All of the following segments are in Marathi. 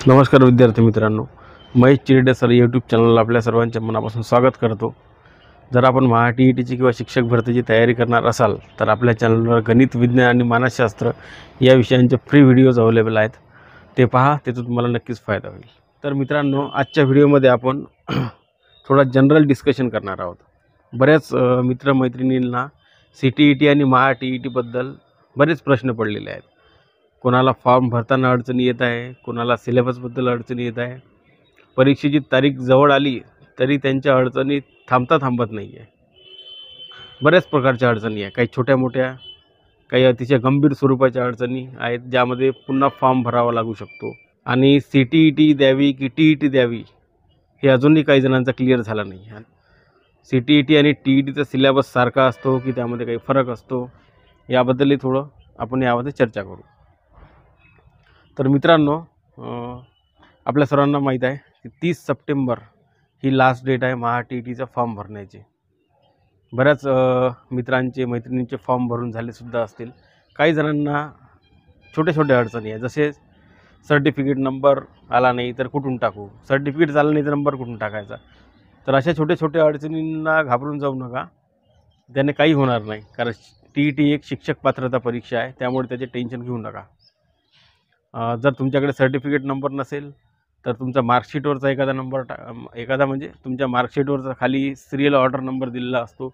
नमस्कार विद्यार्थी मित्रांनो, महेश चिरडे सर यूट्यूब चॅनलला आपल्या सर्वांच्या मनापासून स्वागत करतो। जर आपण TETची किंवा शिक्षक भरतीची तयारी करणार असाल तर आपल्या चॅनलवर गणित, विज्ञान आणि मानसशास्त्र या विषयांचे फ्री व्हिडिओज अवेलेबल आहेत, ते पहा, त्याचा तुम्हाला नक्कीच फायदा होईल। तर मित्रांनो, आजच्या व्हिडिओमध्ये आपण थोडा जनरल डिस्कशन करणार आहोत। बऱ्याच मित्रमैत्रिणींना CTET आणि TET बद्दल बरेच प्रश्न पडलेले आहेत। कोणाला फॉर्म भरताना अडचणी येत आहे, कोणाला सिलेबसबद्दल अडचणी येत आहे, परीक्षेची तारीख जवळ आली तरी त्यांच्या अडचणी थांबत नाही आहे। बऱ्याच प्रकारच्या अडचणी आहे, काही छोट्या मोठ्या, काही अतिशय गंभीर स्वरूपाच्या अडचणी आहेत, ज्यामध्ये पुन्हा फॉर्म भरावा लागू शकतो। आणि CTET द्यावी की TET द्यावी हे अजूनही काही जणांचा क्लिअर झाला नाही। CTET आणि TETचा सिलेबस सारखा असतो की त्यामध्ये काही फरक असतो, याबद्दलही थोडं आपण यामध्ये चर्चा करू। तर मित्रांनो, आपल्या सर्वांना माहीत आहे की 30 सप्टेंबर ही लास्ट डेट आहे TETचा फॉर्म भरण्याची। बऱ्याच मित्रांचे, मैत्रिणींचे फॉर्म भरून झाले सुद्धा असतील। काही जणांना छोटे अडचणी आहे, जसे सर्टिफिकेट नंबर आला नाही तर कुठून टाकू, सर्टिफिकेट झालं नाही तर नंबर कुठून टाकायचा। तर अशा छोट्या अडचणींना घाबरून जाऊ नका, त्याने काही होणार नाही, कारण TET एक शिक्षक पात्रता परीक्षा आहे, त्यामुळे त्याचे टेन्शन घेऊ नका। जर तुमच्याकडे सर्टिफिकेट नंबर नसेल तर तुमचा मार्कशीटवरचा एखादा म्हणजे तुमच्या मार्कशीटवरचा खाली सिरियल ऑर्डर नंबर दिलेला असतो,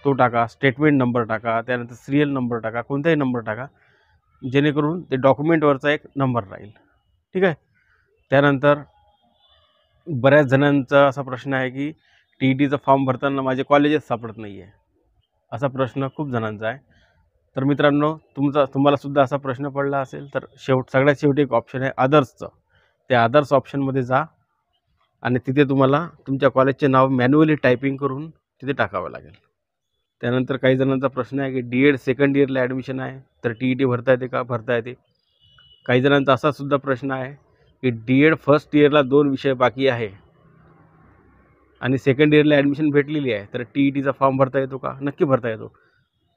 तो टाका, स्टेटमेंट नंबर टाका, त्यानंतर सिरियल नंबर टाका, कोणताही नंबर टाका, जेणेकरून ते डॉक्युमेंटवरचा एक नंबर राहील, ठीक आहे। त्यानंतर बऱ्याच जणांचा असा प्रश्न आहे की TETचा फॉर्म भरताना माझे कॉलेजेस सापडत नाही आहे, असा प्रश्न खूप जणांचा आहे। तर मित्रांनो, तुम्हाला सुद्धा असा प्रश्न पडला असेल तर सगळ्यात शेवटी एक ऑप्शन आहे अदर्सचं, त्या अदर्स ऑप्शनमध्ये जा आणि तिथे तुम्हाला तुमच्या कॉलेजचे नाव मॅन्युअली टायपिंग करून तिथे टाकावं लागेल। त्यानंतर काही जणांचा प्रश्न आहे की DED सेकंड इयरला ॲडमिशन आहे तर TET भरता येते का? भरता येते। काही जणांचा असा सुद्धा प्रश्न आहे की DED फर्स्ट इयरला 2 विषय बाकी आहे आणि सेकंड इयरला ॲडमिशन भेटलेली आहे तर TETचा फॉर्म भरता येतो का? नक्की भरता येतो,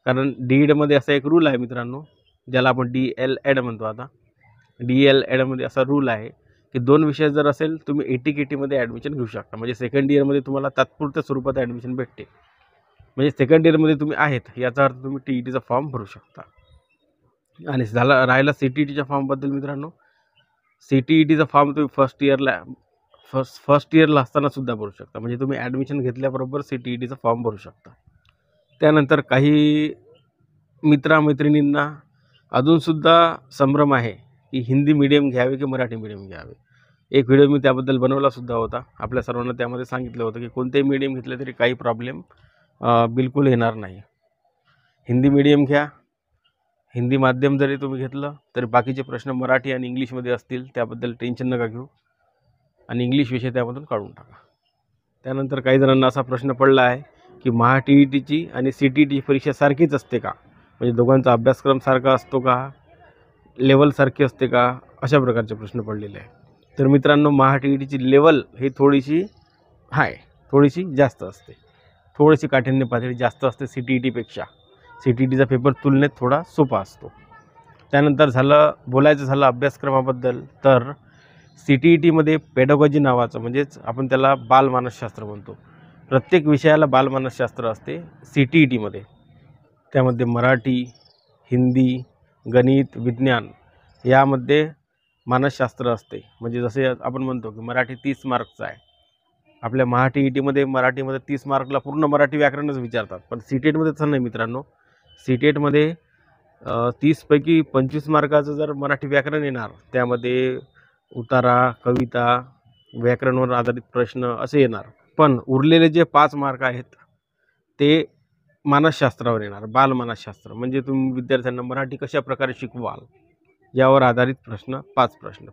कारण DEDमध्ये असा एक रूल आहे मित्रांनो, ज्याला आपण DLED म्हणतो। आता DLEDमध्ये असा रूल आहे की 2 विषय जर असेल तुम्ही ATKTमध्ये ॲडमिशन घेऊ शकता, म्हणजे सेकंड इयरमध्ये तुम्हाला तात्पुरत्या स्वरूपात ॲडमिशन भेटते, म्हणजे सेकंड इयरमध्ये तुम्ही आहेत याचा अर्थ तुम्ही TETचा फॉर्म भरू शकता। आणि राहिला CTETच्या फॉर्मबद्दल मित्रांनो, CTETचा फॉर्म तुम्ही फर्स्ट इयरला असताना सुद्धा भरू शकता, म्हणजे तुम्ही ॲडमिशन घेतल्याबरोबर CTETचा फॉर्म भरू शकता। त्यानंतर काही मित्रमैत्रिणींना अजूनसुद्धा संभ्रम आहे की हिंदी मीडियम घ्यावे की मराठी मीडियम घ्यावे। एक व्हिडिओ मी त्याबद्दल बनवलासुद्धा होता, आपल्या सर्वांना त्यामध्ये सांगितलं होतं की कोणतेही मीडियम घेतले तरी काही प्रॉब्लेम बिलकुल येणार नाही। हिंदी मीडियम घ्या, हिंदी माध्यम जरी तुम्ही घेतलं तरी बाकीचे प्रश्न मराठी आणि इंग्लिशमध्ये असतील, त्याबद्दल टेन्शन नका घेऊ, आणि इंग्लिश विषय त्यामधून काढून टाका। त्यानंतर काही जणांना असा प्रश्न पडला आहे की TETची आणि CTETची परीक्षा सारखीच असते का, म्हणजे दोघांचा अभ्यासक्रम सारखा असतो का, लेवल सारखी असते का, अशा प्रकारचे प्रश्न पडलेले आहे। तर मित्रांनो, TETची लेवल ही थोडीशी जास्त असते, थोडीशी काठिण्य पातळी जास्त असते CTETपेक्षा। CTETचा पेपर तुलनेत थोडा सोपा असतो। त्यानंतर बोलायचं झालं अभ्यासक्रमाबद्दल, तर CTETमध्ये पेडागॉजी नावाचं, म्हणजेच आपण त्याला बालमानसशास्त्र म्हणतो, प्रत्येक विषयाला बालमानसशास्त्र असते CTETमध्ये। त्यामध्ये मराठी, हिंदी, गणित, विज्ञान यामध्ये मानसशास्त्र असते, म्हणजे जसे आपण म्हणतो की मराठी 30 मार्कचा आहे, आपल्या TETमध्ये मराठीमध्ये 30 मार्कला पूर्ण मराठी व्याकरणच विचारतात, पण CTETमध्ये तसं नाही मित्रांनो। CTETमध्ये 30 पैकी 25 मार्काचं जर मराठी व्याकरण येणार, त्यामध्ये उतारा, कविता, व्याकरणवर आधारित प्रश्न असे येणार, पण उरलेले जे 5 मार्क आहेत ते मानसशास्त्रावर येणार, बालमानसशास्त्र, म्हणजे तुम्ही विद्यार्थ्यांना मराठी कशा प्रकारे शिकवाल यावर आधारित प्रश्न, 5 प्रश्न।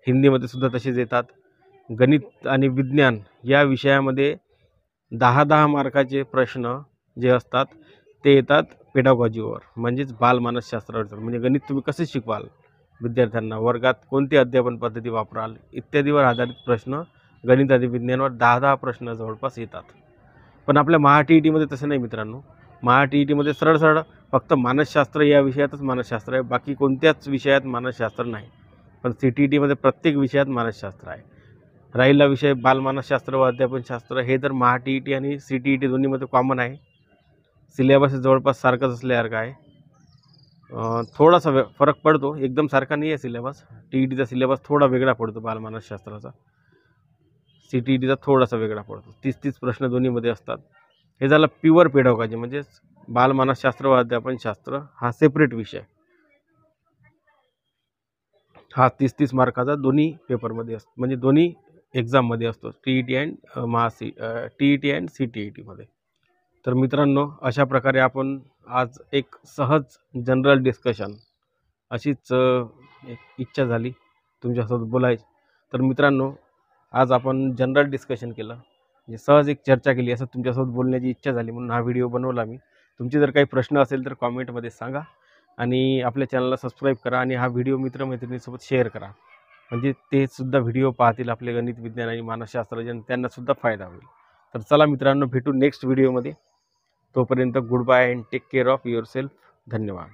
हिंदीमध्ये सुद्धा तसेच येतात। गणित आणि विज्ञान या विषयामध्ये 10-10 मार्काचे प्रश्न जे असतात ते येतात पेडागॉजीवर, म्हणजेच बालमानसशास्त्रावर, म्हणजे गणित तुम्ही कसे शिकवाल विद्यार्थ्यांना, वर्गात कोणती अध्यापन पद्धती वापराल इत्यादीवर आधारित प्रश्न गणित आणि विज्ञानावर 10-10 प्रश्न जवळपास येतात। पण आपल्या TETमध्ये तसं नाही मित्रांनो। TETमध्ये सरळ फक्त मानसशास्त्र या विषयातच मानसशास्त्र आहे, बाकी कोणत्याच विषयात मानसशास्त्र नाही। पण CTETमध्ये प्रत्येक विषयात मानसशास्त्र आहे. राहिला विषय बालमानसशास्त्र व अध्यापनशास्त्र, हे तर TET आणि CTET दोन्हीमध्ये कॉमन आहे. सिलेबस जवळपास सारखाच असल्यासारखं आहे. थोडासा फरक पडतो, एकदम सारखा नाही आहे सिलेबस. TETचा सिलेबस थोडा वेगळा पडतो बालमानसशास्त्राचा, CTETचा थोडासा वेगळा पडतो. 30 प्रश्न दोन्हीमध्ये असतात. हे झालं प्युअर पेडागॉजी, म्हणजेच बालमानसशास्त्र व अध्यापनशास्त्र हा सेपरेट विषय. हा 30 मार्काचा दोन्ही पेपरमध्ये असतो, म्हणजे दोन्ही एक्झाममध्ये असतो, TET अँड CTETमध्ये. तर मित्रांनो, अशा प्रकारे आपण आज एक सहज जनरल डिस्कशन, अशीच एक इच्छा झाली तुमच्यासोबत बोलायची. तर मित्रांनो, आज आपण जनरल डिस्कशन केलं, म्हणजे सहज एक चर्चा केली, असं तुमच्यासोबत बोलण्याची इच्छा झाली म्हणून हा व्हिडिओ बनवला मी. तुमचे जर काही प्रश्न असेल तर कॉमेंटमध्ये सांगा आणि आपल्या चॅनलला सबस्क्राईब करा आणि हा व्हिडिओ मित्रमैत्रिणींसोबत शेअर करा, म्हणजे ते सुद्धा व्हिडिओ पाहतील आपले गणित, विज्ञान आणि मानसशास्त्रज्ञ, त्यांनासुद्धा फायदा होईल. तर चला मित्रांनो, भेटू नेक्स्ट व्हिडिओमध्ये. तोपर्यंत good bye and take care of yourself. धन्यवाद.